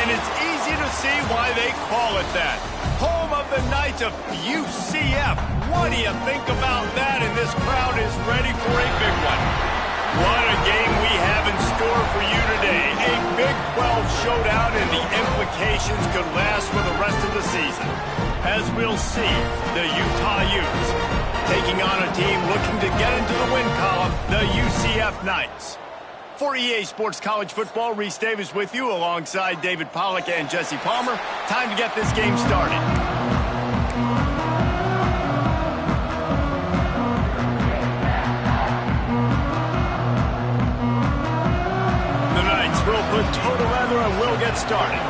and it's easy to see why they call it that. Home of the Knights of UCF. What do you think about that? And this crowd is ready for a big one. What a game we have in store for you today. A Big 12 showdown, and the implications could last for the rest of the season. As we'll see, the Utah Utes taking on a team looking to get into the win column, the UCF Knights. For EA Sports College Football, Reese Davis with you alongside David Pollack and Jesse Palmer. Time to get this game started. The Knights will put toe to leather and will get started.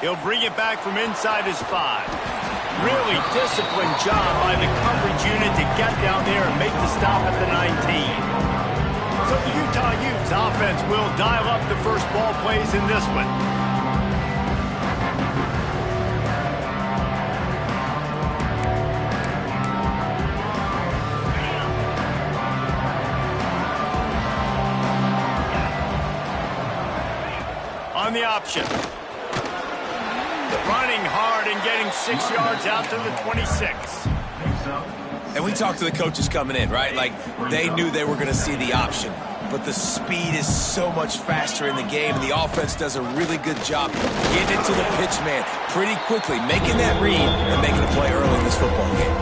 He'll bring it back from inside his 5. Really disciplined job by the coverage unit to get down there and make the stop at the 19. So the Utah Utes offense will dial up the first ball plays in this one. On the option. Running hard and getting 6 yards out to the 26. And we talked to the coaches coming in, right? Like, they knew they were going to see the option. But the speed is so much faster in the game, and the offense does a really good job getting it to the pitch man pretty quickly, making that read and making a play early in this football game.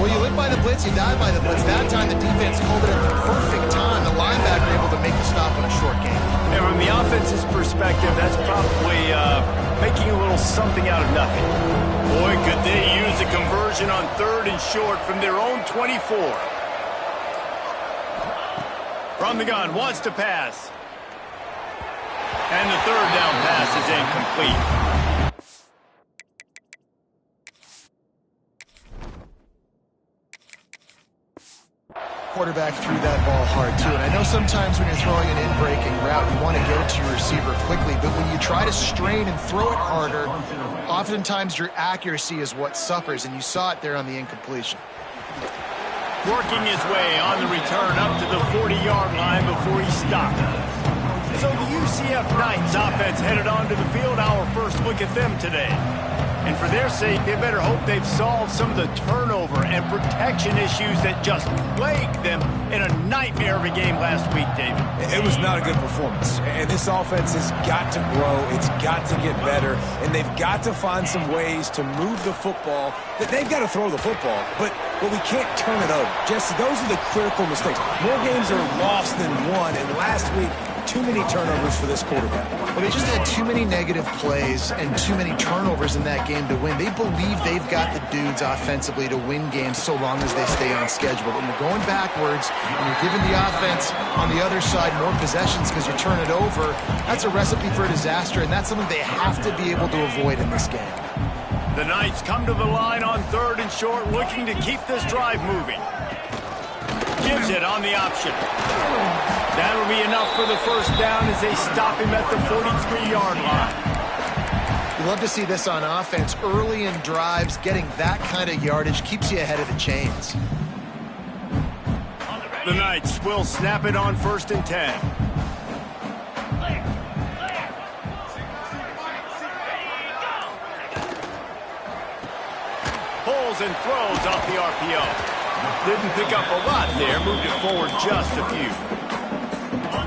Well, you live by the blitz, you die by the blitz. That time the defense called it at the perfect time. The linebacker able to make the stop on a short game. And from the offense's perspective, that's probably making a little something out of nothing. Boy, could they use a conversion on 3rd and short from their own 24. From the gun, wants to pass. And the 3rd down pass is incomplete. Quarterback threw that ball hard too, and I know sometimes when you're throwing an in-breaking route, you want to get it to your receiver quickly, but when you try to strain and throw it harder, oftentimes your accuracy is what suffers, and you saw it there on the incompletion. Working his way on the return up to the 40-yard line before he stopped. So the UCF Knights offense headed onto the field. Our first look at them today. And for their sake, they better hope they've solved some of the turnover and protection issues that just plagued them in a nightmare of a game last week, David. It was not a good performance. And this offense has got to grow. It's got to get better. And they've got to find some ways to move the football. They've got to throw the football, but we can't turn it over. Jesse, those are the critical mistakes. More games are lost than won. And last week, too many turnovers for this quarterback. Well, they just had too many negative plays and too many turnovers in that game to win. They believe they've got the dudes offensively to win games so long as they stay on schedule. But when you're going backwards and you're giving the offense on the other side more possessions because you turn it over, that's a recipe for disaster, and that's something they have to be able to avoid in this game. The Knights come to the line on 3rd and short, looking to keep this drive moving. Gives it on the option. That'll be enough for the first down as they stop him at the 43-yard line. You love to see this on offense. Early in drives, getting that kind of yardage keeps you ahead of the chains. The Knights will snap it on 1st and 10. Pulls and throws off the RPO. Didn't pick up a lot there, moved it forward just a few.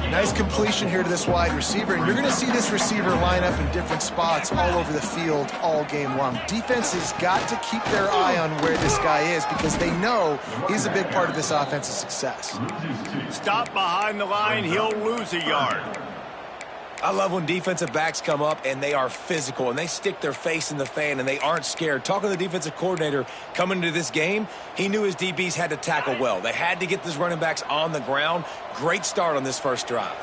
Nice completion here to this wide receiver, and you're going to see this receiver line up in different spots all over the field all game long. Defense has got to keep their eye on where this guy is because they know he's a big part of this offense's success. Stop behind the line, he'll lose a yard. I love when defensive backs come up and they are physical and they stick their face in the fan and they aren't scared. Talking to the defensive coordinator coming into this game, he knew his DBs had to tackle well. They had to get these running backs on the ground. Great start on this first drive.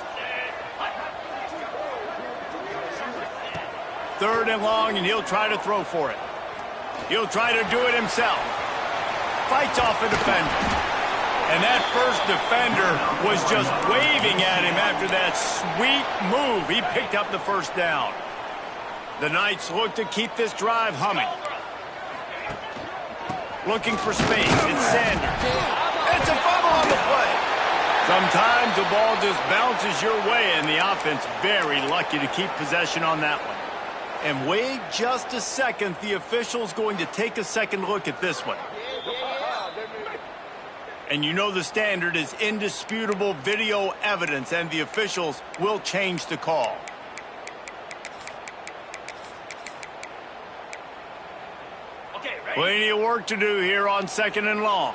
3rd and long, and he'll try to throw for it. He'll try to do it himself. Fights off a defender. And that first defender was just waving at him after that sweet move. He picked up the first down. The Knights look to keep this drive humming. Looking for space. It's Sanders. It's a fumble on the play. Sometimes the ball just bounces your way, and the offense very lucky to keep possession on that one. And wait just a second, the official's going to take a second look at this one. And you know the standard is indisputable video evidence, and the officials will change the call. Plenty of work to do here on 2nd and long.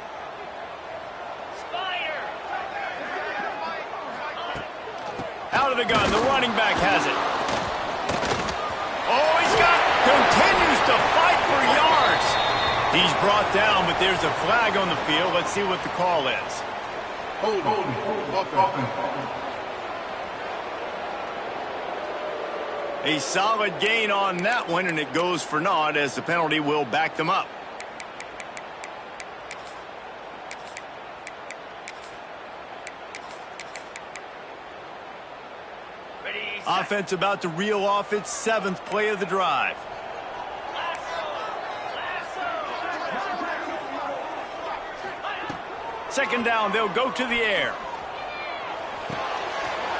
Out of the gun, the running back has it. Oh, continues to fight for yards. He's brought down, but there's a flag on the field. Let's see what the call is. A solid gain on that one, and it goes for naught as the penalty will back them up. Offense about to reel off its 7th play of the drive. Second down, they'll go to the air.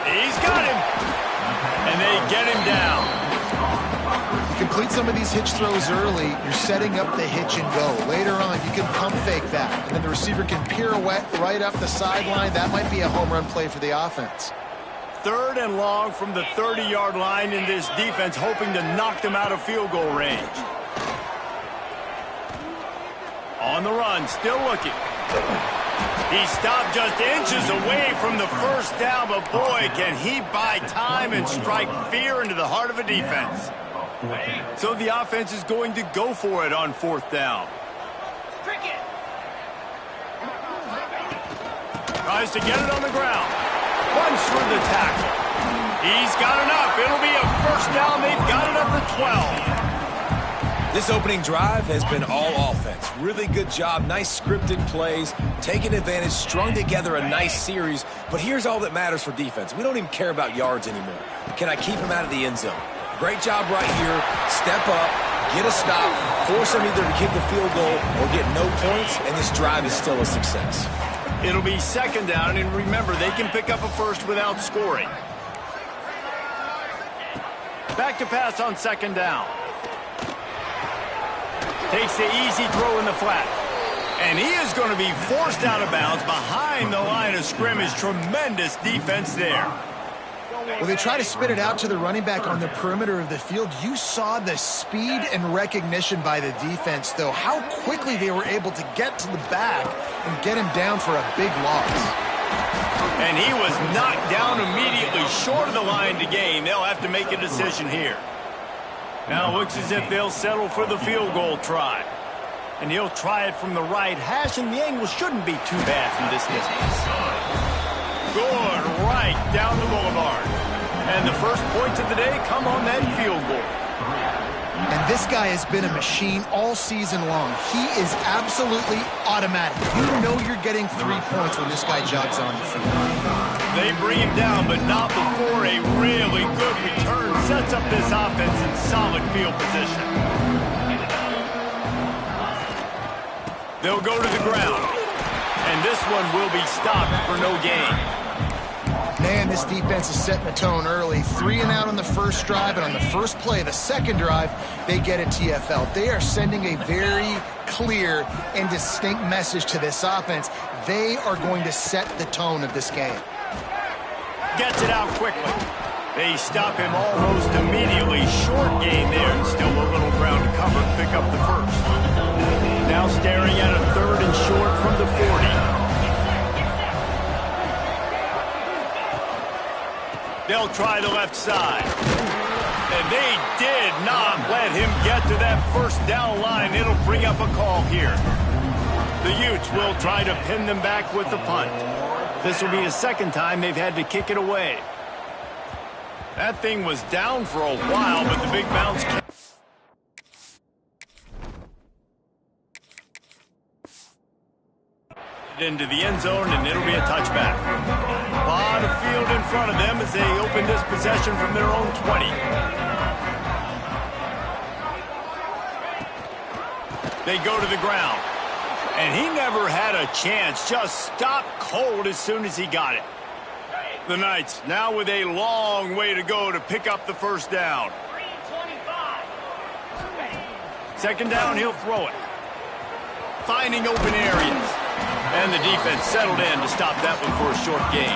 He's got him. And they get him down. You complete some of these hitch throws early, you're setting up the hitch and go. Later on, you can pump fake that, and then the receiver can pirouette right up the sideline. That might be a home run play for the offense. 3rd and long from the 30-yard line in this defense, hoping to knock them out of field goal range. On the run, still looking. He stopped just inches away from the first down, but boy, can he buy time and strike fear into the heart of a defense. So the offense is going to go for it on 4th down. Tries to get it on the ground. Runs through the tackle. He's got enough. It'll be a first down. They've got it up to 12. This opening drive has been all offense. Really good job. Nice scripted plays. Taking advantage. Strung together a nice series. But here's all that matters for defense. We don't even care about yards anymore. Can I keep him out of the end zone? Great job right here. Step up. Get a stop. Force them either to kick the field goal or get no points. And this drive is still a success. It'll be 2nd down, and remember, they can pick up a first without scoring. Back to pass on 2nd down. Takes the easy throw in the flat. And he is going to be forced out of bounds behind the line of scrimmage. Tremendous defense there. Well, they try to spit it out to the running back on the perimeter of the field. You saw the speed and recognition by the defense, though, how quickly they were able to get to the back and get him down for a big loss. And he was knocked down immediately short of the line to gain. They'll have to make a decision here. Now it looks as if they'll settle for the field goal try. And he'll try it from the right hash, and the angle shouldn't be too bad from this distance. Good, right down the boulevard. And the first points of the day come on that field goal. And this guy has been a machine all season long. He is absolutely automatic. You know you're getting 3 points when this guy jogs on the field. They bring him down, but not before a really good return sets up this offense in solid field position. They'll go to the ground. And this one will be stopped for no gain. Man, this defense is setting the tone early. 3 and out on the first drive, and on the first play, the second drive, they get a TFL. They are sending a very clear and distinct message to this offense. They are going to set the tone of this game. Gets it out quickly. They stop him almost immediately. Short gain there, and still a little ground to cover to pick up the first. Now staring at a 3rd and short from the 40. They'll try the left side. And they did not let him get to that first down line. It'll bring up a call here. The Utes will try to pin them back with the punt. This will be the 2nd time they've had to kick it away. That thing was down for a while, but the big bounce came. Into the end zone, and it'll be a touchback. A lot of field in front of them as they open this possession from their own 20. They go to the ground. And he never had a chance. Just stopped cold as soon as he got it. The Knights now with a long way to go to pick up the first down. Second down, he'll throw it. Finding open areas. And the defense settled in to stop that one for a short gain.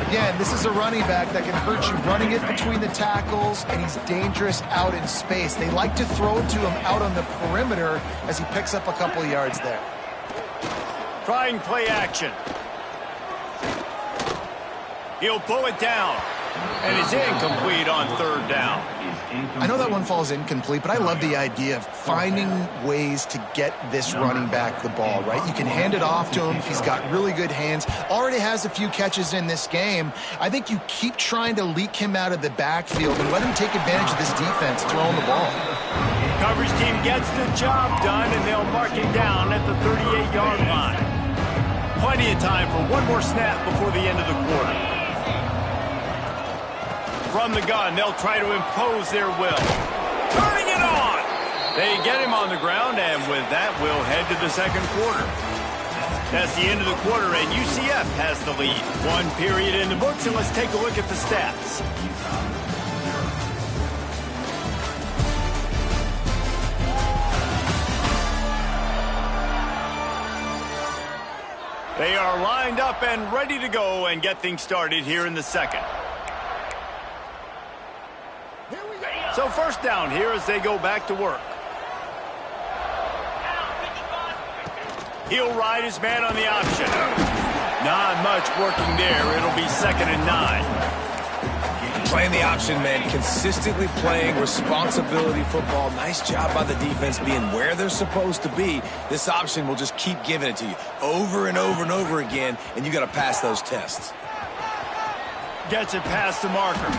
Again, this is a running back that can hurt you running it between the tackles, and he's dangerous out in space. They like to throw it to him out on the perimeter as he picks up a couple of yards there. Trying play action. He'll pull it down. And it's incomplete on third down. I know that one falls incomplete, but I love the idea of finding ways to get this running back the ball, right? You can hand it off to him if he's got really good hands. Already has a few catches in this game. I think you keep trying to leak him out of the backfield and let him take advantage of this defense throwing the ball. Coverage team gets the job done, and they'll mark him down at the 38-yard line. Plenty of time for one more snap before the end of the quarter. From the gun, they'll try to impose their will. Turning it on! They get him on the ground, and with that, we'll head to the second quarter. That's the end of the quarter, and UCF has the lead. One period in the books, and let's take a look at the stats. They are lined up and ready to go and get things started here in the second. So first down here as they go back to work. He'll ride his man on the option. Not much working there. It'll be 2nd and 9. Playing the option, man. Consistently playing responsibility football. Nice job by the defense being where they're supposed to be. This option will just keep giving it to you over and over and over again, and you got to pass those tests. Gets it past the marker.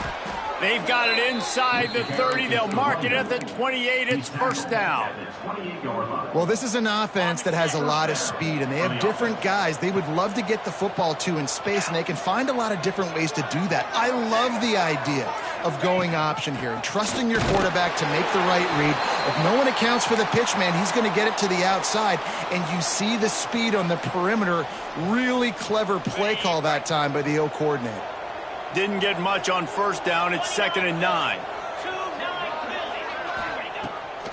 They've got it inside the 30. They'll mark it at the 28. It's first down. Well, this is an offense that has a lot of speed, and they have different guys they would love to get the football to in space, and they can find a lot of different ways to do that. I love the idea of going option here and trusting your quarterback to make the right read. If no one accounts for the pitch, man, he's going to get it to the outside, and you see the speed on the perimeter. Really clever play call that time by the O coordinator. Didn't get much on first down. It's 2nd and 9.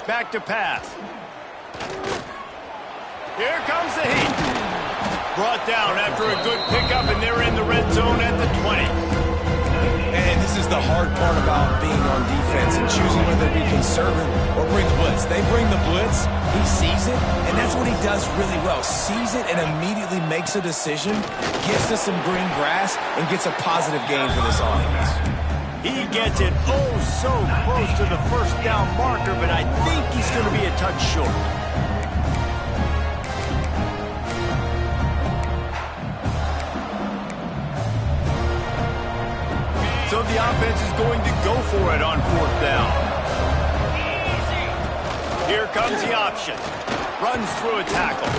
Back to pass. Here comes the heat. Brought down after a good pickup, and they're in the red zone at the 20. And this is the hard part about being on defense and choosing whether to be conservative or bring the blitz. They bring the blitz, he sees it, and that's what he does really well. Sees it and immediately makes a decision, gets to some green grass, and gets a positive gain for this offense. He gets it so close to the first down marker, but I think he's going to be a touch short. So the offense is going to go for it on fourth down. Here comes the option. Runs through a tackle.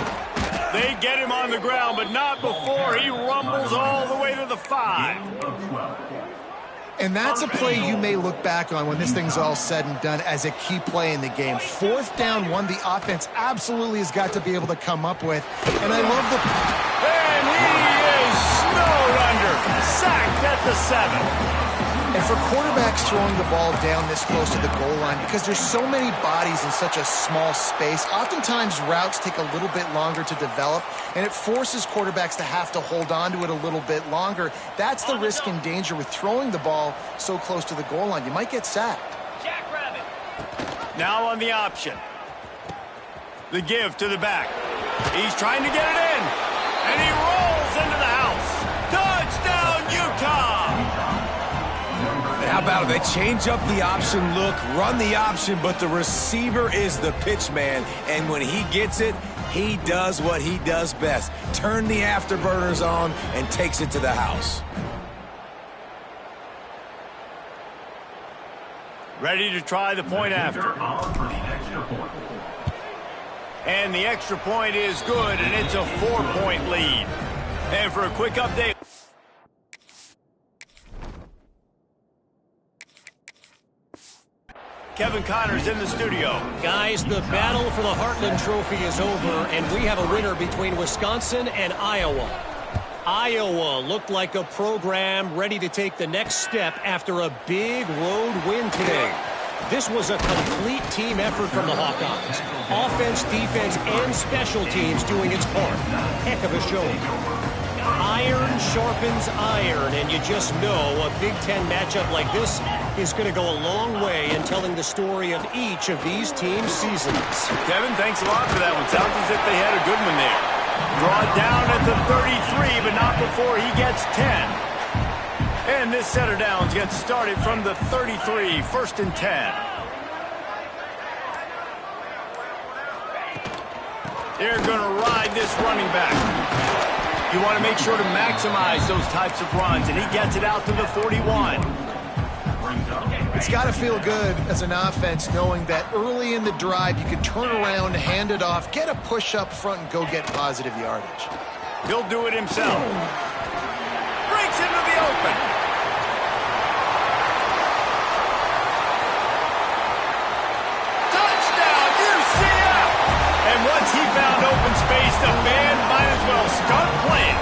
They get him on the ground, but not before he rumbles all the way to the 5. And that's a play you may look back on when this thing's all said and done as a key play in the game. Fourth down, one the offense absolutely has got to be able to come up with. And I love the... And he is snowed under. Sacked at the 7. And for quarterbacks throwing the ball down this close to the goal line, because there's so many bodies in such a small space, oftentimes routes take a little bit longer to develop, and it forces quarterbacks to have to hold on to it a little bit longer. That's the risk and danger with throwing the ball so close to the goal line. You might get sacked. Now on the option. The give to the back. He's trying to get it in, and he rolls into the house. Touchdown, Utah! How about it? They change up the option look, run the option, but the receiver is the pitch man, and when he gets it, he does what he does best. Turn the afterburners on and takes it to the house. Ready to try the point after. And the extra point is good, and it's a 4-point lead. And for a quick update... Kevin Connors in the studio. Guys, the battle for the Heartland Trophy is over, and we have a winner between Wisconsin and Iowa. Iowa looked like a program ready to take the next step after a big road win today. This was a complete team effort from the Hawkeyes. Offense, defense, and special teams doing its part. Heck of a showing. Iron sharpens iron, and you just know a Big Ten matchup like this is going to go a long way in telling the story of each of these teams' seasons. Kevin, thanks a lot for that one. Sounds as if they had a good one there. Draw down at the 33, but not before he gets 10. And this set of downs gets started from the 33, 1st and 10. They're going to ride this running back. You want to make sure to maximize those types of runs, and he gets it out to the 41. It's got to feel good as an offense knowing that early in the drive you can turn around, hand it off, get a push up front, and go get positive yardage. He'll do it himself. Breaks into the open. Touchdown, UCF! And once he found open space, the band might as well start playing.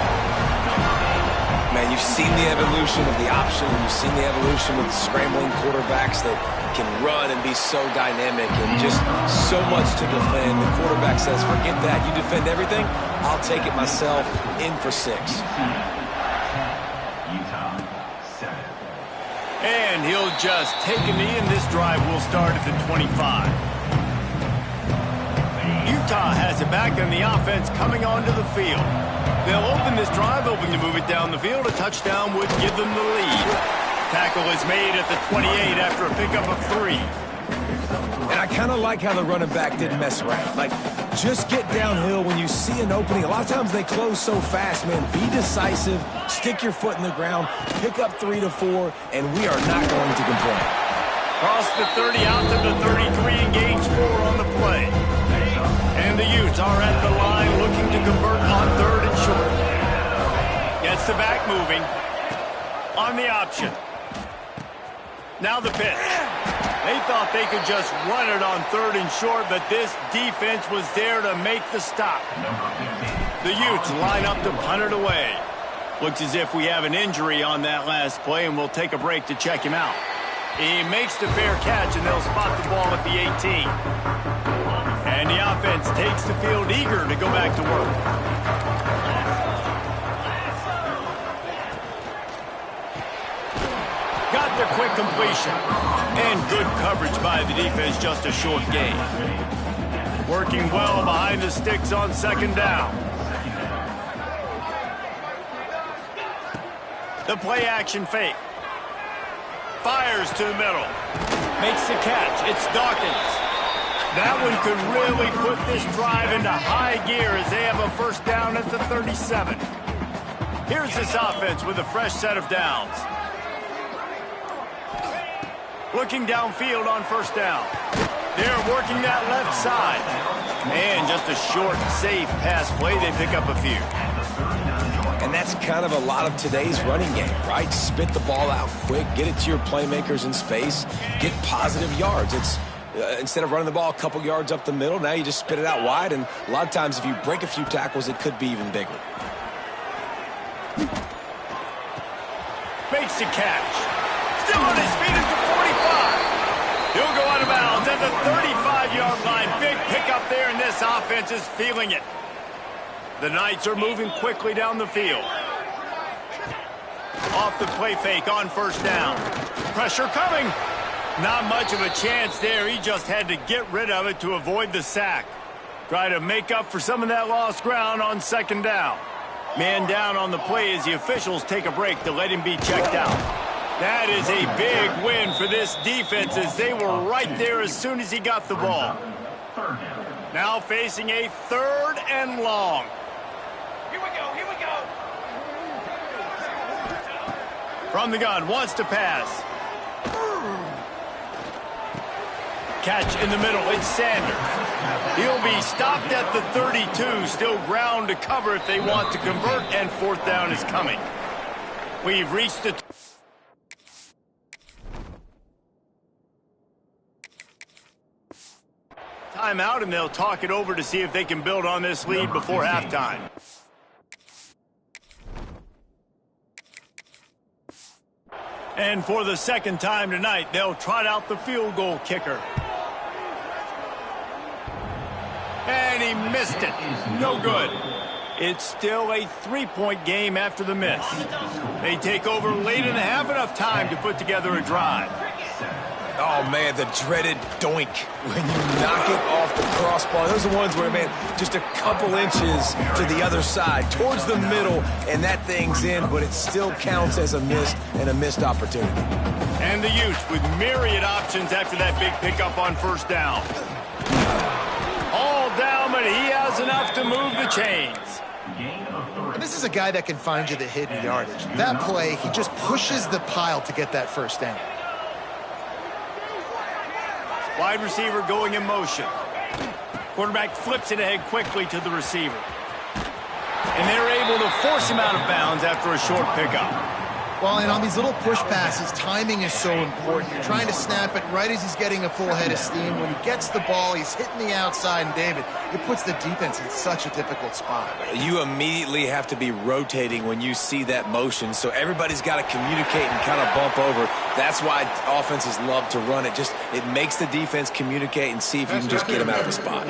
Man, you've seen the evolution of the option. You've seen the evolution with scrambling quarterbacks that can run and be so dynamic and just so much to defend. The quarterback says, forget that. You defend everything, I'll take it myself. In for 6. And he'll just take a knee, and this drive will start at the 25. Utah has it back, and the offense coming onto the field. They'll open this drive, hoping to move it down the field. A touchdown would give them the lead. Tackle is made at the 28 after a pickup of 3. And I kind of like how the running back didn't mess around. Like, just get downhill when you see an opening. A lot of times they close so fast, man. Be decisive, stick your foot in the ground, pick up 3 to 4, and we are not going to complain. Cross the 30 out to the 33 and gains 4 on the play. And the Utes are at the line looking to convert on 3rd and short. Gets the back moving. On the option. Now the pitch. They thought they could just run it on 3rd and short, but this defense was there to make the stop. The Utes line up to punt it away. Looks as if we have an injury on that last play, and we'll take a break to check him out. He makes the fair catch, and they'll spot the ball at the 18. And the offense takes the field eager to go back to work. Got the quick completion. And good coverage by the defense, just a short gain. Working well behind the sticks on 2nd down. The play action fake. Fires to the middle. Makes the catch. It's Dawkins. That one could really put this drive into high gear as they have a 1st down at the 37. Here's this offense with a fresh set of downs. Looking downfield on 1st down. They're working that left side. And just a short, safe pass play. They pick up a few. And that's kind of a lot of today's running game, right? Spit the ball out quick, get it to your playmakers in space, get positive yards. It's instead of running the ball a couple yards up the middle, now you just spit it out wide, and a lot of times if you break a few tackles, it could be even bigger. Makes the catch. Still on his feet at the 45. He'll go out of bounds at the 35-yard line. Big pickup there, and this offense is feeling it. The Knights are moving quickly down the field. Off the play fake on 1st down. Pressure coming. Not much of a chance there. He just had to get rid of it to avoid the sack. Try to make up for some of that lost ground on 2nd down. Man down on the play as the officials take a break to let him be checked out. That is a big win for this defense as they were right there as soon as he got the ball. Now facing a 3rd and long. Here we go, here we go. From the gun, wants to pass. Catch in the middle, it's Sanders. He'll be stopped at the 32, still ground to cover if they want to convert, and 4th down is coming. We've reached the... Timeout, and they'll talk it over to see if they can build on this lead before halftime. And for the second time tonight, they'll trot out the field goal kicker. And he missed it. No good. It's still a three-point game after the miss. They take over late in the half, enough time to put together a drive. Oh, man, the dreaded doink when you knock it off the crossbar. Those are the ones where, man, just a couple inches to the other side, towards the middle, and that thing's in, but it still counts as a miss and a missed opportunity. And the Utes with myriad options after that big pickup on first down. All down, but he has enough to move the chains. And this is a guy that can find you the hidden yardage. That play, he just pushes the pile to get that first down. Wide receiver going in motion. Quarterback flips it ahead quickly to the receiver. And they're able to force him out of bounds after a short pickup. Well, and on these little push passes, timing is so important. You're trying to snap it right as he's getting a full head of steam. When he gets the ball, he's hitting the outside, and David, it puts the defense in such a difficult spot. You immediately have to be rotating when you see that motion, so everybody's got to communicate and kind of bump over. That's why offenses love to run it. Just it makes the defense communicate and see if you can just get him out of the spot.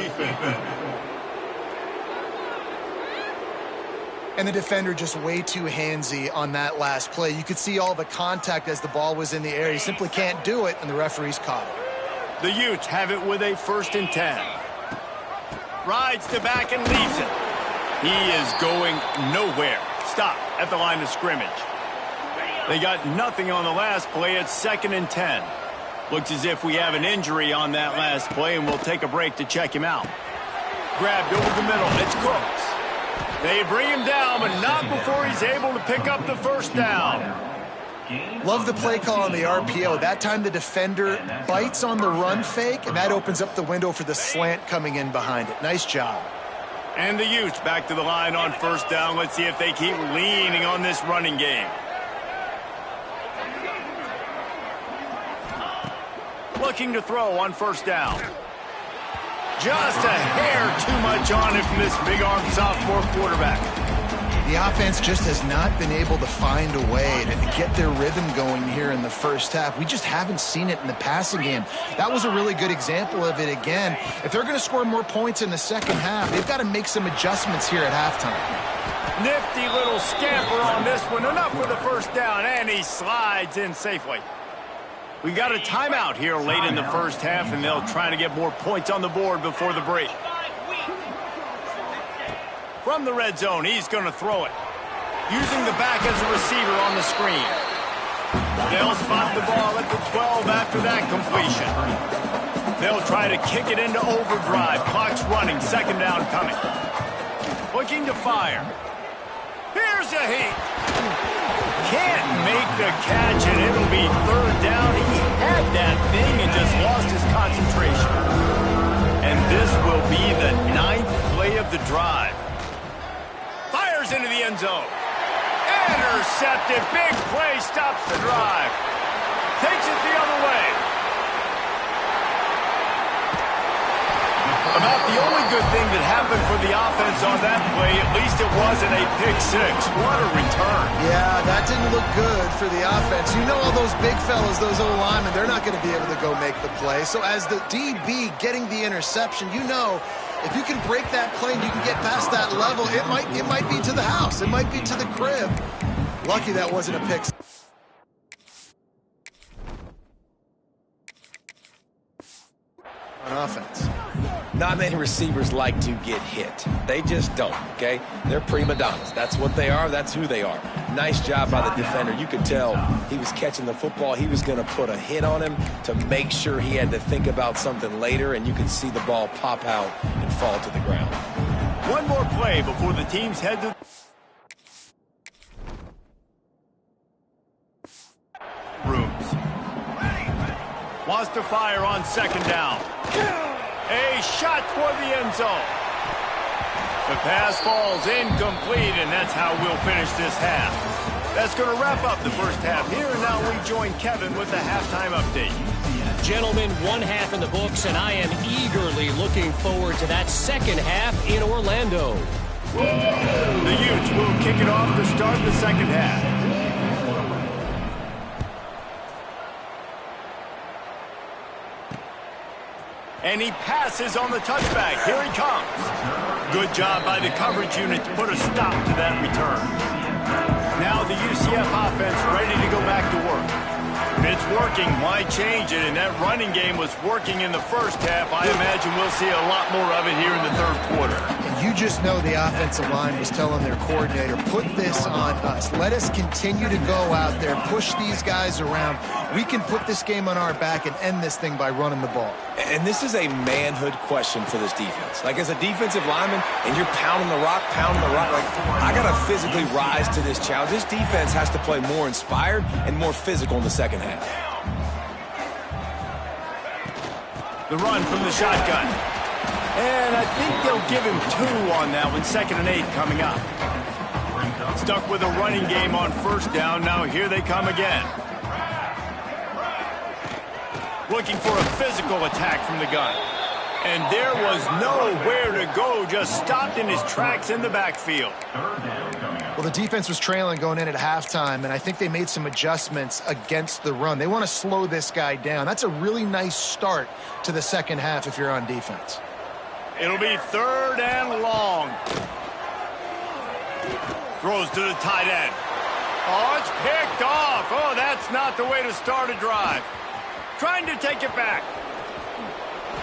And the defender just way too handsy on that last play. You could see all the contact as the ball was in the air. He simply can't do it, and the referee's caught it. The Utes have it with a 1st and 10. Rides to back and leaves it. He is going nowhere. Stop at the line of scrimmage. They got nothing on the last play. It's 2nd and 10. Looks as if we have an injury on that last play, and we'll take a break to check him out. Grabbed over the middle. It's Cooks. They bring him down, but not before he's able to pick up the first down. Love the play call on the RPO. That time the defender bites on the run fake, and that opens up the window for the slant coming in behind it. Nice job. And the Utes back to the line on first down. Let's see if they keep leaning on this running game. Looking to throw on first down. Just a hair too much on it from this big-armed sophomore quarterback. The offense just has not been able to find a way to get their rhythm going here in the first half. We just haven't seen it in the passing game. That was a really good example of it again. If they're going to score more points in the second half, they've got to make some adjustments here at halftime. Nifty little scamper on this one. Enough for the first down, and he slides in safely. We got a timeout here late in the first half, and they'll try to get more points on the board before the break. From the red zone, he's going to throw it. Using the back as a receiver on the screen. They'll spot the ball at the 12 after that completion. They'll try to kick it into overdrive. Clock's running, 2nd down coming. Looking to fire. Here's a heat. Can't make the catch, and it'll be 3rd down. He had that thing and just lost his concentration. And this will be the 9th play of the drive. Fires into the end zone. Intercepted. Big play stops the drive. Takes it the other way. About the only good thing that happened for the offense on that play, at least it wasn't a pick six. What a return. Yeah, that didn't look good for the offense. You know all those big fellas, those O-linemen, they're not going to be able to go make the play. So as the DB getting the interception, you know if you can break that play and you can get past that level, it might be to the house. It might be to the crib. Lucky that wasn't a pick six. On offense. Not many receivers like to get hit. They just don't, okay? They're prima donnas. That's what they are. That's who they are. Nice job by the defender. You could tell he was catching the football. He was going to put a hit on him to make sure he had to think about something later, and you could see the ball pop out and fall to the ground. One more play before the teams head to rooms. Wants to fire on 2nd down. A shot toward the end zone. The pass falls incomplete, and that's how we'll finish this half. That's going to wrap up the first half here, and now we join Kevin with the halftime update. Gentlemen, one half in the books, and I am eagerly looking forward to that second half in Orlando. The Utes will kick it off to start the second half. And he passes on the touchback. Here he comes. Good job by the coverage unit to put a stop to that return. Now the UCF offense ready to go back to work. If it's working, why change it? And that running game was working in the first half. I imagine we'll see a lot more of it here in the third quarter. And you just know the offensive line was telling their coordinator, put this on us. Let us continue to go out there, push these guys around. We can put this game on our back and end this thing by running the ball. And this is a manhood question for this defense. Like, as a defensive lineman, and you're pounding the rock, like, I got to physically rise to this challenge. This defense has to play more inspired and more physical in the second half. The run from the shotgun. And I think they'll give him 2 on that one. 2nd and 8 coming up. Stuck with a running game on first down. Now here they come again. Looking for a physical attack from the gun. And there was nowhere to go. Just stopped in his tracks in the backfield. Well, the defense was trailing going in at halftime, and I think they made some adjustments against the run. They want to slow this guy down. That's a really nice start to the second half if you're on defense. It'll be 3rd and long. Throws to the tight end. Oh, it's picked off. Oh, that's not the way to start a drive. Trying to take it back.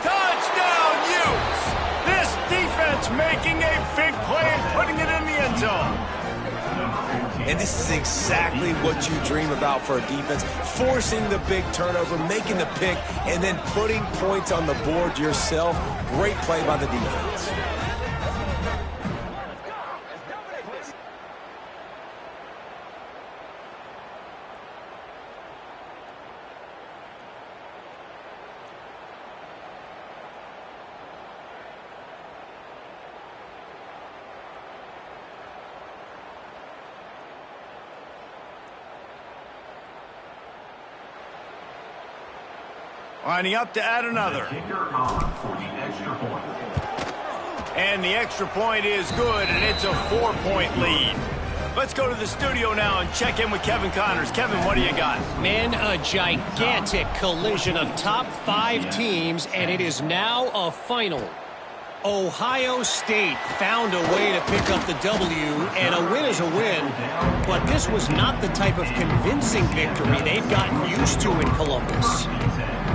Touchdown, Utes! This defense making a big play and putting it in the end zone. And this is exactly what you dream about for a defense. Forcing the big turnover, making the pick, and then putting points on the board yourself. Great play by the defense. Lining up to add another. And the extra point is good, and it's a 4-point lead. Let's go to the studio now and check in with Kevin Connors. Kevin, what do you got? Man, a gigantic collision of top 5 teams, and it is now a final. Ohio State found a way to pick up the W, and a win is a win, but this was not the type of convincing victory they've gotten used to in Columbus.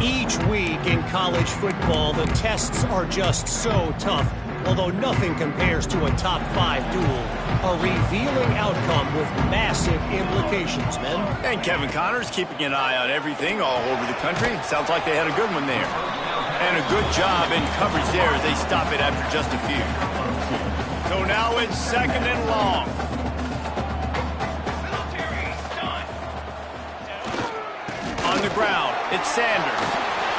Each week in college football, the tests are just so tough, although nothing compares to a top 5 duel. A revealing outcome with massive implications, men. And Kevin Connors keeping an eye on everything all over the country. Sounds like they had a good one there. And a good job in coverage there as they stop it after just a few. So now it's 2nd and long. On the ground, it's Sanders.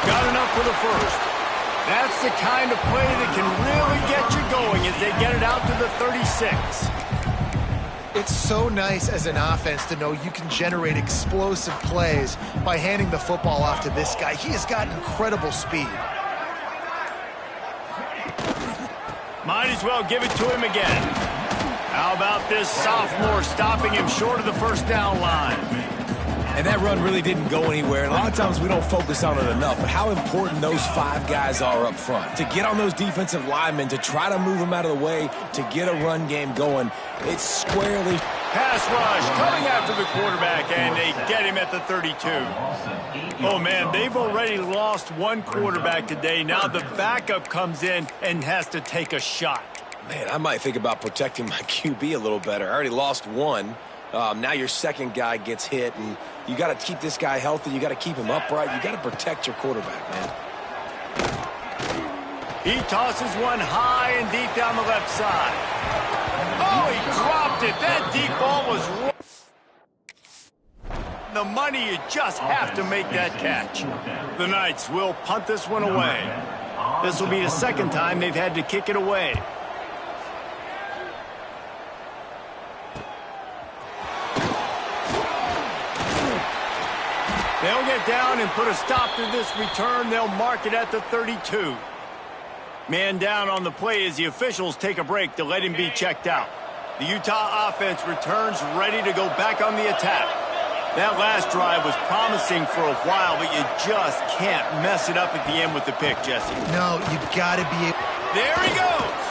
Got enough for the first. That's the kind of play that can really get you going as they get it out to the 36. It's so nice as an offense to know you can generate explosive plays by handing the football off to this guy. He has got incredible speed. Might as well give it to him again. How about this sophomore stopping him short of the first down line? And that run really didn't go anywhere. And a lot of times we don't focus on it enough. But how important those 5 guys are up front. To get on those defensive linemen, to try to move them out of the way, to get a run game going. It's squarely. Pass rush coming after the quarterback, and they get him at the 32. Oh, man, they've already lost one quarterback today. Now the backup comes in and has to take a shot. Man, I might think about protecting my QB a little better. I already lost one. Now your second guy gets hit, and you got to keep this guy healthy. You got to keep him upright. You got to protect your quarterback, man. He tosses one high and deep down the left side. Oh, he dropped it. That deep ball was the money. You just have to make that catch. The Knights will punt this one away. This will be the second time they've had to kick it away. They'll get down and put a stop to this return. They'll mark it at the 32. Man down on the play as the officials take a break to let him be checked out. The Utah offense returns ready to go back on the attack. That last drive was promising for a while, but you just can't mess it up at the end with the pick, Jesse. No, you got to be... There he goes!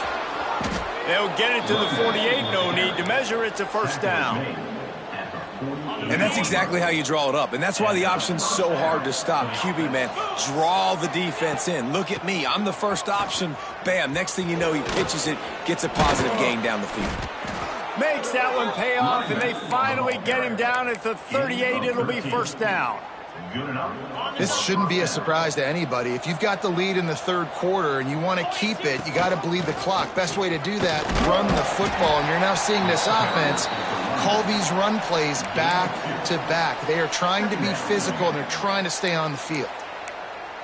They'll get it to the 48. No need to measure. It's a first down. And that's exactly how you draw it up. And that's why the option's so hard to stop. QB, man, draw the defense in. Look at me. I'm the first option. Bam. Next thing you know, he pitches it, gets a positive gain down the field. Makes that one pay off, and they finally get him down at the 38. It'll be first down. This shouldn't be a surprise to anybody. If you've got the lead in the third quarter and you want to keep it, you got to bleed the clock. Best way to do that, run the football. And you're now seeing this offense call these run plays back to back. They are trying to be physical, and they're trying to stay on the field.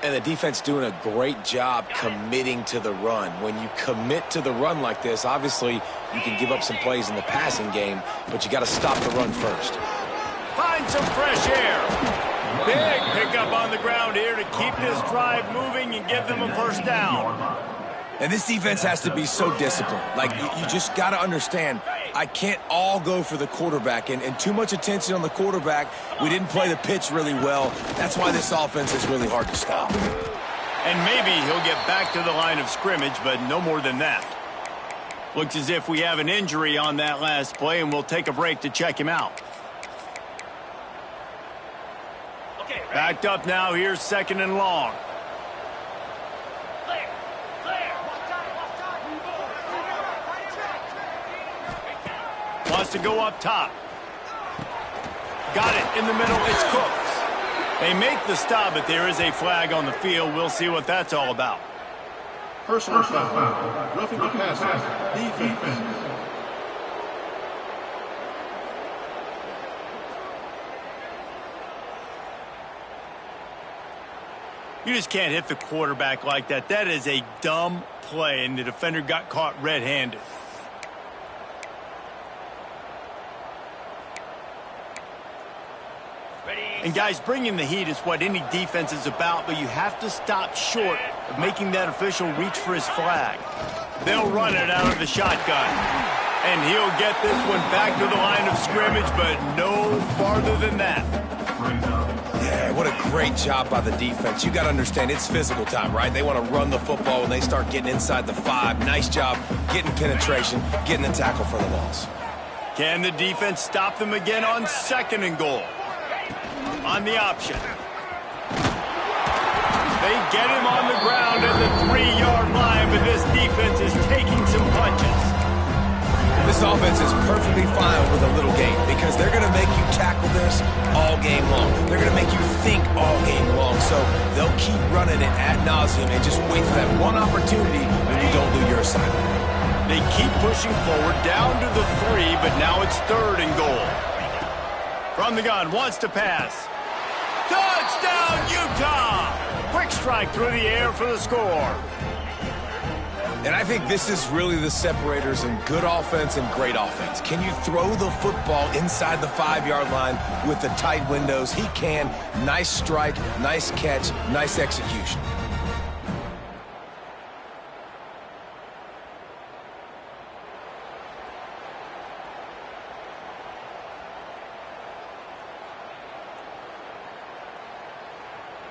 And the defense doing a great job committing to the run. When you commit to the run like this, obviously you can give up some plays in the passing game, but you got to stop the run first. Find some fresh air. Big pickup on the ground here to keep this drive moving and give them a first down. And this defense has to be so disciplined. Like, you just got to understand, I can't all go for the quarterback. And too much attention on the quarterback. We didn't play the pitch really well. That's why this offense is really hard to stop. And maybe he'll get back to the line of scrimmage, but no more than that. Looks as if we have an injury on that last play, and we'll take a break to check him out. Backed up now. Here's second and long. Wants to go up top. Got it in the middle. It's Cooks. They make the stop, but there is a flag on the field. We'll see what that's all about. Personal foul. Roughing the passer. Defense. You just can't hit the quarterback like that. That is a dumb play, and the defender got caught red-handed. And guys, bringing the heat is what any defense is about, but you have to stop short of making that official reach for his flag. They'll run it out of the shotgun. And he'll get this one back to the line of scrimmage, but no farther than that. Yeah, what a great job by the defense. You got to understand, it's physical time, right? They want to run the football when they start getting inside the 5. Nice job getting penetration, getting the tackle for the loss. Can the defense stop them again on second and goal? On the option. They get him on the ground at the 3-yard line, but this defense is taking some punches. This offense is perfectly fine with a little game because they're going to make you tackle this all game long. They're going to make you think all game long. So they'll keep running it ad nauseum and just wait for that one opportunity when you don't do your assignment. They keep pushing forward down to the 3, but now it's third and goal. From the gun, wants to pass. Touchdown, Utah! Quick strike through the air for the score. And I think this is really the separators in good offense and great offense. Can you throw the football inside the 5-yard line with the tight windows? He can. Nice strike, nice catch, nice execution.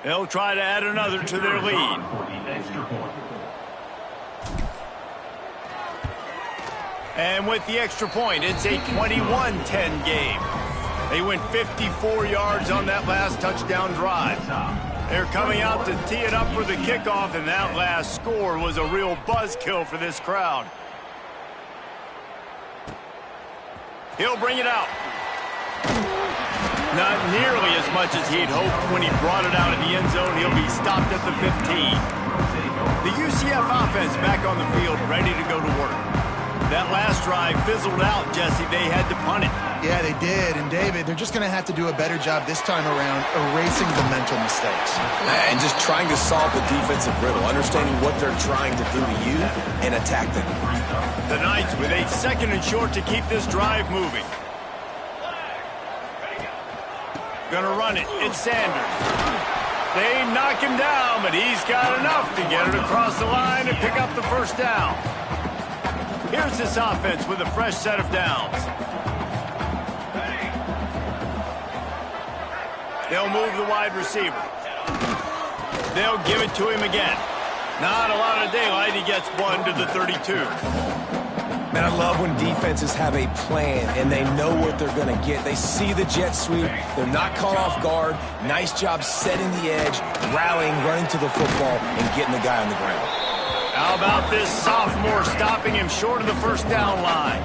They'll try to add another to their lead. And with the extra point, it's a 21-10 game. They went 54 yards on that last touchdown drive. They're coming out to tee it up for the kickoff, and that last score was a real buzzkill for this crowd. He'll bring it out. Not nearly as much as he'd hoped when he brought it out of the end zone. He'll be stopped at the 15. The UCF offense back on the field, ready to go to work. That last drive fizzled out, Jesse. They had to punt it. Yeah, they did. And, David, they're just going to have to do a better job this time around erasing the mental mistakes. And just trying to solve the defensive riddle, understanding what they're trying to do to you and attack them. The Knights with a second and short to keep this drive moving. Gonna run it. It's Sanders. They knock him down, but he's got enough to get it across the line and pick up the first down. Here's this offense with a fresh set of downs. They'll move the wide receiver. They'll give it to him again. Not a lot of daylight. He gets one to the 32. Man, I love when defenses have a plan and they know what they're going to get. They see the jet sweep. They're not caught off guard. Nice job setting the edge, rallying, running to the football, and getting the guy on the ground. How about this sophomore stopping him short of the first down line?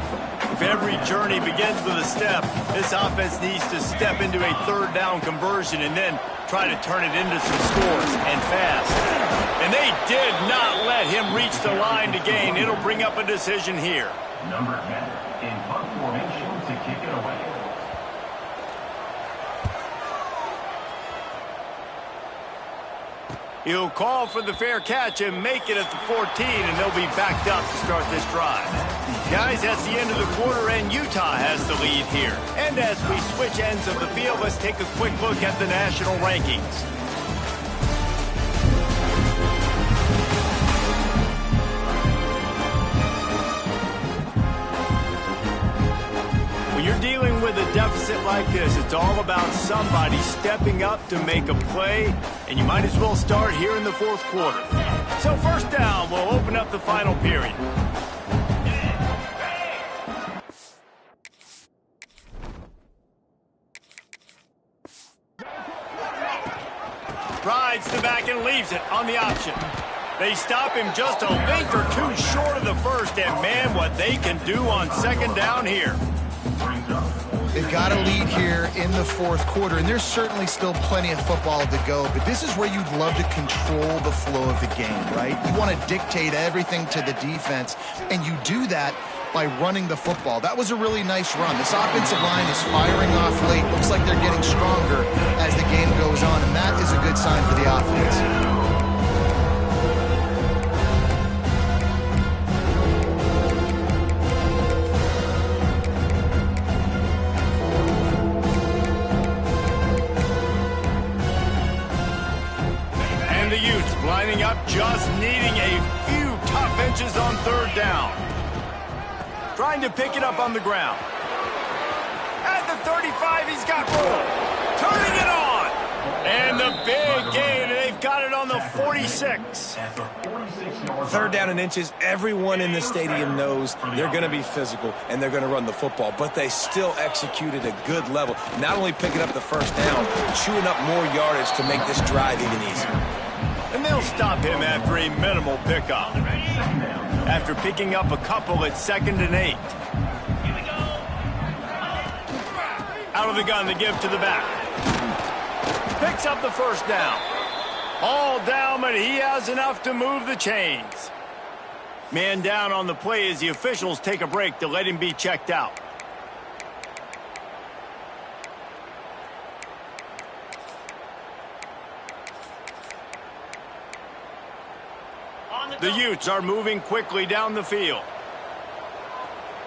If every journey begins with a step, this offense needs to step into a third down conversion and then try to turn it into some scores, and fast. And they did not let him reach the line to gain. It'll bring up a decision here. Number 10 in punt formation to kick it away. He'll call for the fair catch and make it at the 14, and they'll be backed up to start this drive. Guys, that's the end of the quarter, and Utah has the lead here. And as we switch ends of the field, let's take a quick look at the national rankings. When you're dealing with a deficit like this, it's all about somebody stepping up to make a play, and you might as well start here in the fourth quarter. So first down, we'll open up the final period. Rides the back and leaves it on the option. They stop him just a link or two short of the first, and man, what they can do on second down here. They've got a lead here in the fourth quarter, and there's certainly still plenty of football to go, but this is where you'd love to control the flow of the game, right? You want to dictate everything to the defense, and you do that by running the football. That was a really nice run. This offensive line is firing off late. Looks like they're getting stronger as the game goes on, and that is a good sign for the offense. Lining up, just needing a few tough inches on third down. Trying to pick it up on the ground. At the 35, he's got room. Turning it on. And the big gain, and they've got it on the 46. Third down and inches, everyone in the stadium knows they're going to be physical and they're going to run the football, but they still executed a good level. Not only picking up the first down, chewing up more yardage to make this drive even easier. And they'll stop him after a minimal pickup. After picking up a couple at 2nd and 8. Out of the gun to give to the back. Picks up the first down. All down, but he has enough to move the chains. Man down on the play as the officials take a break to let him be checked out. The Utes are moving quickly down the field.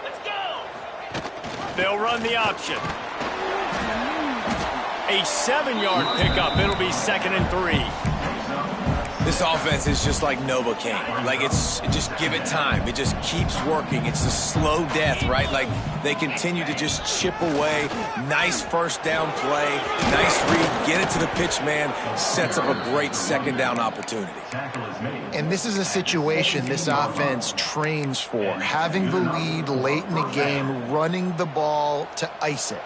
Let's go. They'll run the option. A 7-yard pickup. It'll be 2nd and 3. This offense is just like Novocaine. Like, just give it time. It just keeps working. It's a slow death, right? Like, they continue to just chip away. Nice first down play. Nice read. Get it to the pitch man. Sets up a great second down opportunity. And this is a situation this offense trains for. Having the lead late in the game, running the ball to ice it.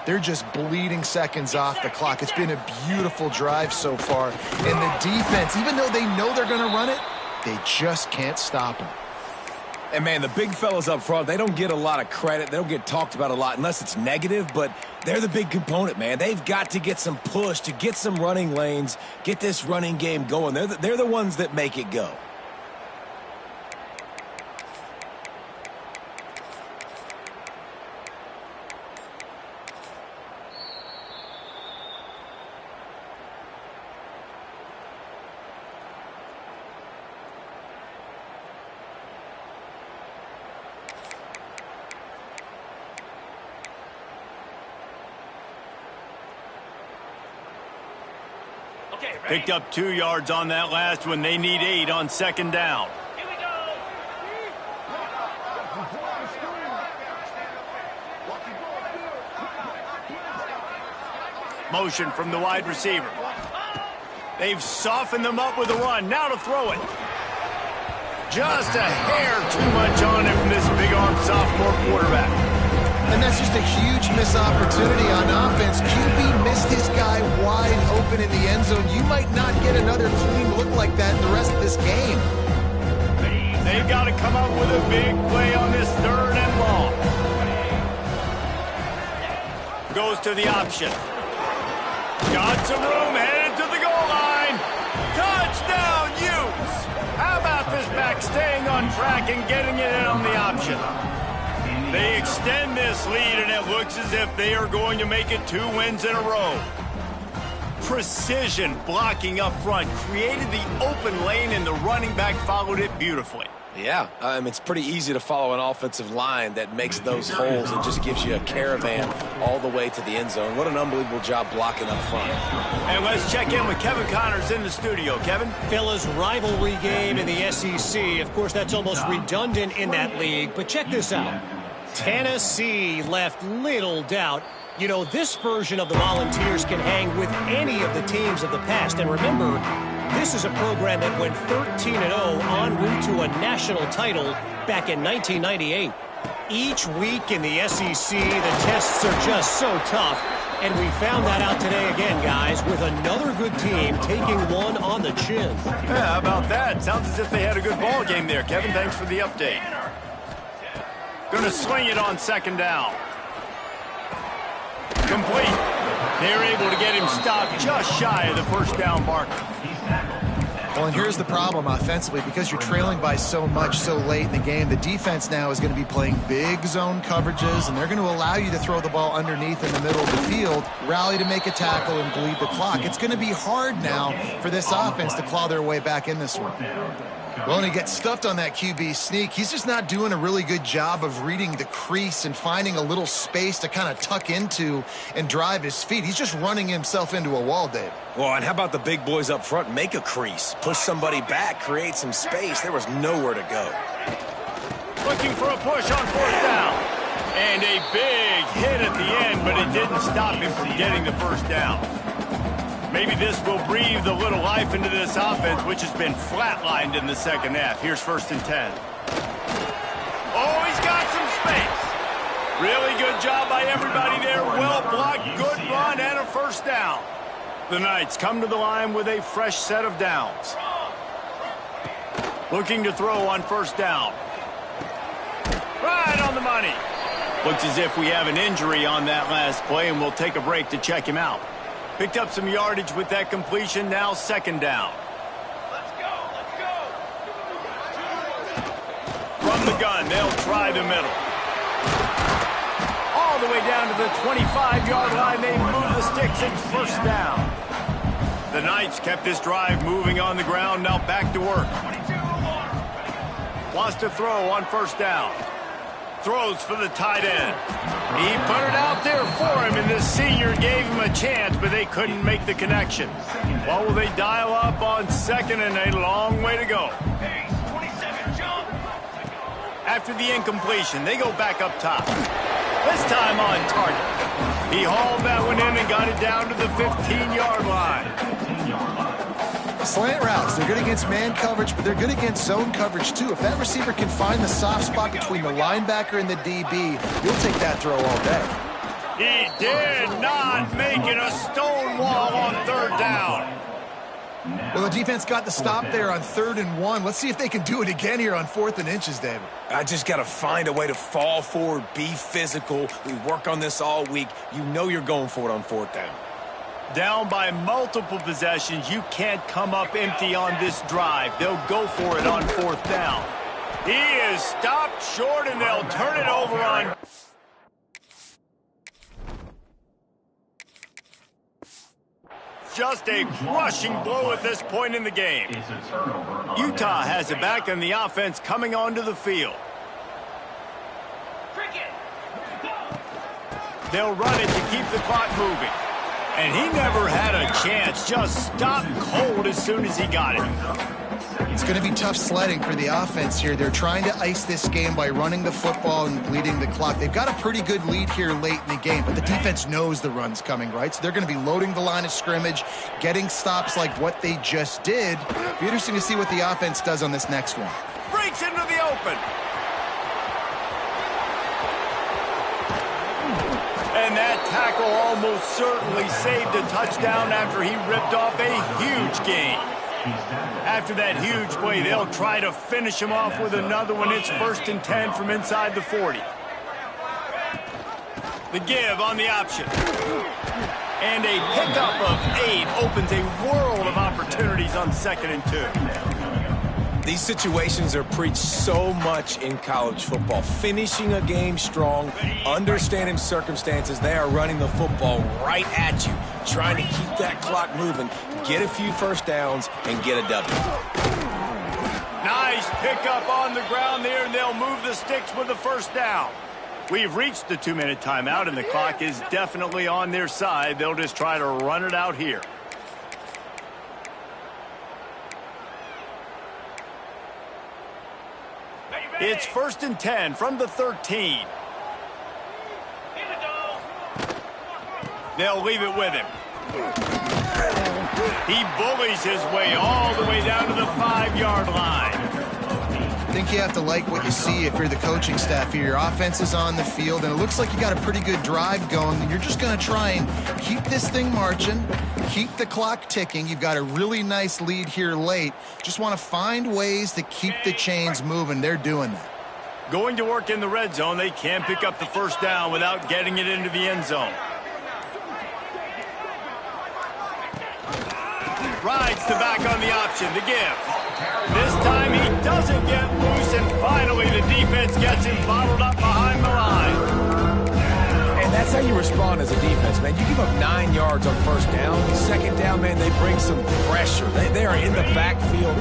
They're just bleeding seconds off the clock. It's been a beautiful drive so far. And the defense, even though they know they're going to run it, they just can't stop them. And, man, the big fellas up front, they don't get a lot of credit. They don't get talked about a lot unless it's negative, but they're the big component, man. They've got to get some push, to get some running lanes, get this running game going. They're the ones that make it go. Picked up 2 yards on that last one. They need 8 on second down. Motion from the wide receiver. They've softened them up with a run. Now to throw it. Just a hair too much on it from this big-arm sophomore quarterback. And that's just a huge missed opportunity on offense. QB missed his guy wide open in the end zone. You might not get another clean look like that in the rest of this game. They've got to come up with a big play on this 3rd and long. Goes to the option. Got some room, headed to the goal line. Touchdown, Utes! How about this back staying on track and getting it in on the option? They extend this lead, and it looks as if they are going to make it 2 wins in a row. Precision blocking up front created the open lane, and the running back followed it beautifully. Yeah, it's pretty easy to follow an offensive line that makes those holes and just gives you a caravan all the way to the end zone. What an unbelievable job blocking up front. And let's check in with Kevin Connors in the studio. Kevin? Fellas, rivalry game in the SEC. Of course, that's almost redundant in that league. But check this out. Tennessee left little doubt. You know, this version of the Volunteers can hang with any of the teams of the past. And remember, this is a program that went 13-0 en route to a national title back in 1998. Each week in the SEC, the tests are just so tough. And we found that out today again, guys, with another good team taking one on the chin. Yeah, how about that? Sounds as if they had a good ball game there. Kevin, thanks for the update. Going to swing it on second down. Complete. They're able to get him stopped just shy of the first down marker. Well, and here's the problem offensively. Because you're trailing by so much so late in the game, the defense now is going to be playing big zone coverages, and they're going to allow you to throw the ball underneath in the middle of the field, rally to make a tackle, and bleed the clock. It's going to be hard now for this offense to claw their way back in this one. Well, and he gets stuffed on that QB sneak. He's just not doing a really good job of reading the crease and finding a little space to kind of tuck into and drive his feet. He's just running himself into a wall, Dave. Well, and how about the big boys up front? Make a crease, push somebody back, create some space. There was nowhere to go. Looking for a push on 4th down. And a big hit at the end, but it didn't stop him from getting the first down. Maybe this will breathe a little life into this offense, which has been flatlined in the second half. Here's 1st and 10. Oh, he's got some space. Really good job by everybody there. Well blocked, good run, and a first down. The Knights come to the line with a fresh set of downs. Looking to throw on 1st down. Right on the money. Looks as if we have an injury on that last play, and we'll take a break to check him out. Picked up some yardage with that completion. Now 2nd down. Let's go. From the gun, they'll try the middle. All the way down to the 25-yard line. They move the sticks and 1st down. The Knights kept this drive moving on the ground. Now back to work. Wants to throw on 1st down. Throws for the tight end. He put it out there for him, and the senior gave him a chance, but they couldn't make the connection. Well, will they dial up on 2nd and a long way to go? After the incompletion, they go back up top. This time on target. He hauled that one in and got it down to the 15-yard line. Slant routes, they're good against man coverage, but they're good against zone coverage too. If that receiver can find the soft spot between the linebacker and the DB, you'll take that throw all day. He did not make it a stone wall on 3rd down. Well, the defense got the stop there on 3rd and 1. Let's see if they can do it again here on 4th and inches, David. I just got to find a way to fall forward, be physical. We work on this all week. You know you're going for it on 4th down. Down by multiple possessions, you can't come up empty on this drive. They'll go for it on 4th down. He is stopped short, and they'll turn it over on... Just a crushing blow at this point in the game. Utah has it back, and the offense coming onto the field. They'll run it to keep the clock moving. And he never had a chance. Just stopped cold as soon as he got it. It's going to be tough sledding for the offense here. They're trying to ice this game by running the football and bleeding the clock. They've got a pretty good lead here late in the game, but the defense knows the run's coming, right? So they're going to be loading the line of scrimmage, getting stops like what they just did. Be interesting to see what the offense does on this next one. Breaks into the open. And that tackle almost certainly saved a touchdown after he ripped off a huge gain. After that huge play, they'll try to finish him off with another one. It's 1st and 10 from inside the 40. The give on the option. And a pickup of 8 opens a world of opportunities on 2nd and 2. These situations are preached so much in college football. Finishing a game strong, understanding circumstances. They are running the football right at you, trying to keep that clock moving, get a few first downs, and get a W. Nice pickup on the ground there, and they'll move the sticks with the first down. We've reached the 2-minute timeout, and the clock is definitely on their side. They'll just try to run it out here. It's 1st and 10 from the 13. They'll leave it with him. He bullies his way all the way down to the 5-yard line. I think you have to like what you see if you're the coaching staff here. Your offense is on the field, and it looks like you got a pretty good drive going. You're just going to try and keep this thing marching, keep the clock ticking. You've got a really nice lead here late. Just want to find ways to keep the chains moving. They're doing that. Going to work in the red zone. They can't pick up the first down without getting it into the end zone. Rides the back on the option, the give. This time he doesn't get loose, and finally the defense gets him bottled up behind the line. And that's how you respond as a defense, man. You give up 9 yards on first down. 2nd down, man, they bring some pressure. They are in the backfield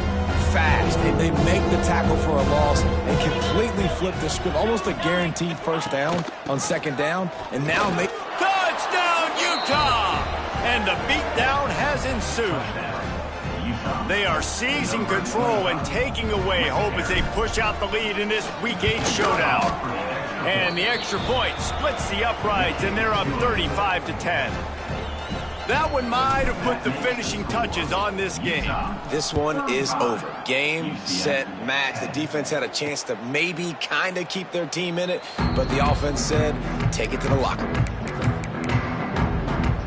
fast, and they make the tackle for a loss and completely flip the script. Almost a guaranteed first down on 2nd down, and now make... Touchdown, Utah! And the beatdown has ensued. They are seizing control and taking away hope as they push out the lead in this Week 8 showdown. And the extra point splits the uprights, and they're up 35-10. That one might have put the finishing touches on this game. This one is over. Game, set, match. The defense had a chance to maybe kind of keep their team in it, but the offense said, take it to the locker room.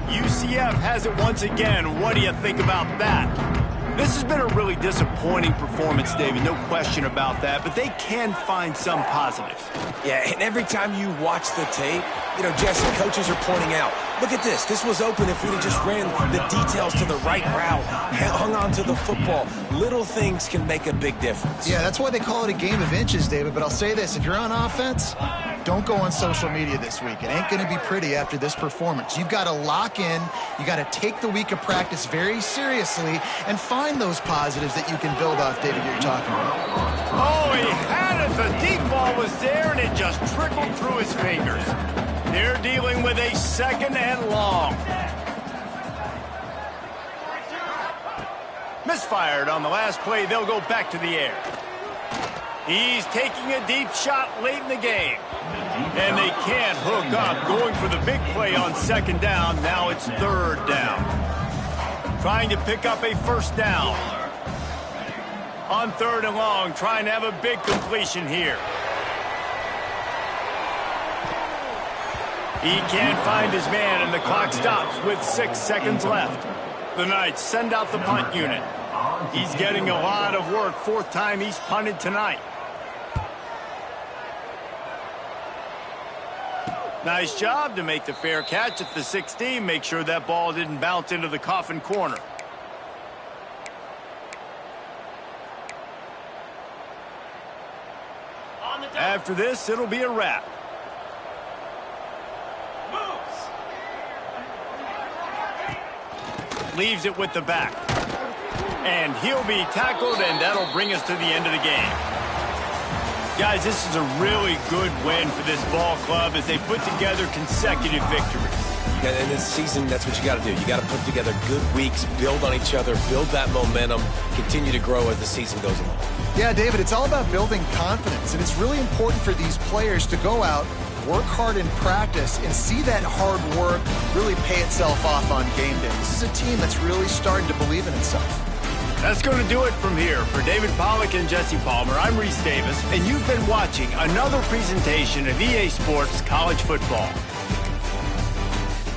UCF has it once again. What do you think about that? This has been a really disappointing performance, David, no question about that, but they can find some positives. Yeah, and every time you watch the tape, you know, Jesse, coaches are pointing out, look at this. This was open if we'd have just ran the details to the right route, hung on to the football. Little things can make a big difference. Yeah, that's why they call it a game of inches, David, but I'll say this. If you're on offense, don't go on social media this week. It ain't going to be pretty after this performance. You've got to lock in. You got to take the week of practice very seriously and find those positives that you can build off, David, you're talking about. Oh, he had it. The deep ball was there, and it just trickled through his fingers. They're dealing with a 2nd and long. Misfired on the last play. They'll go back to the air. He's taking a deep shot late in the game. And they can't hook up. Going for the big play on 2nd down. Now it's 3rd down. Trying to pick up a first down. On 3rd and long, trying to have a big completion here. He can't find his man, and the clock stops with 6 seconds left. The Knights send out the punt unit. He's getting a lot of work. 4th time he's punted tonight. Nice job to make the fair catch at the 16. Make sure that ball didn't bounce into the coffin corner. After this, it'll be a wrap. Leaves it with the back. And he'll be tackled, and that'll bring us to the end of the game. Guys, this is a really good win for this ball club as they put together consecutive victories. And in this season, that's what you got to do. You got to put together good weeks, build on each other, build that momentum, continue to grow as the season goes along. Yeah, David, it's all about building confidence, and it's really important for these players to go out, work hard in practice, and see that hard work really pay itself off on game day. This is a team that's really starting to believe in itself. That's going to do it from here. For David Pollack and Jesse Palmer, I'm Reese Davis, and you've been watching another presentation of EA Sports College Football.